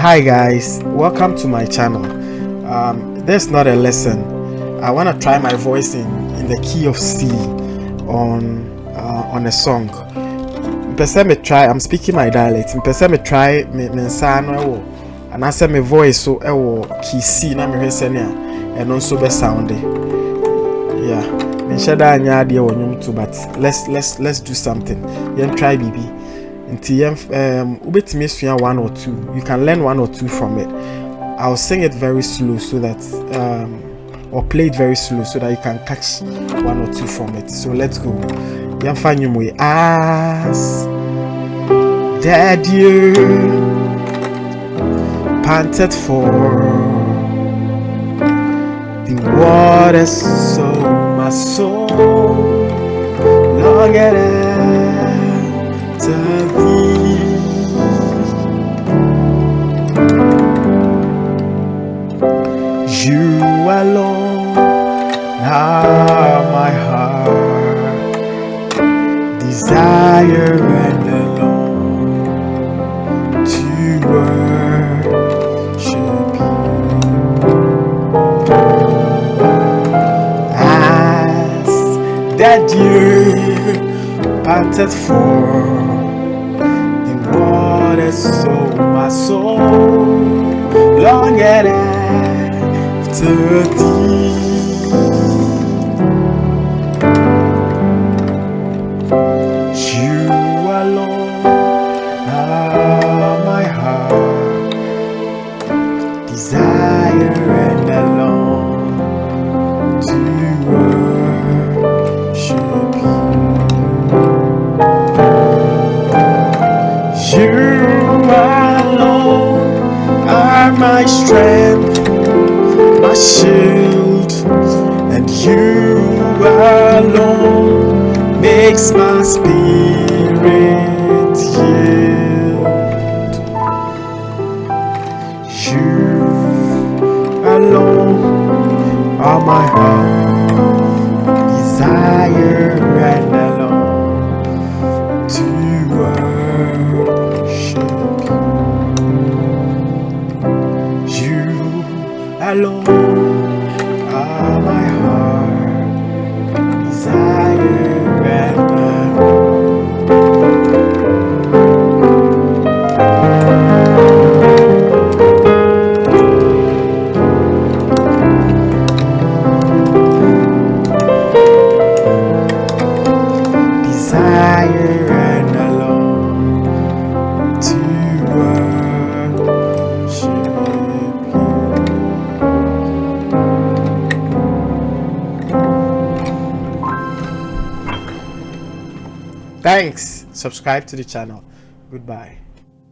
Hi guys, welcome to my channel. This is not a lesson. I want to try my voice in the key of C on a song. I'm speaking my dialect. Me try me nsano and I say my voice so key C na me hwese ne and also be sound. Yeah. Me shada anya de wonyum too, but let's do something. Yen try BB. Ubetimi sua 1 or 2. You can learn 1 or 2 from it. I'll sing it very slow so that or play it very slow so that you can catch 1 or 2 from it. So let's go. Yamfanyumwe as that you panted for the waters, so my soul longed after thee. You alone are my heart desire and alone to worship you. As that you panted for the waters, so my soul longed after thee. You alone are my heart desire and alone to worship you. You alone are my strength, my shield, and you alone makes my spirit yield. You alone are my heart desire and alone to worship you. You alone are my heart desire and desire and alone to worship you. Thanks. Subscribe to the channel. Goodbye.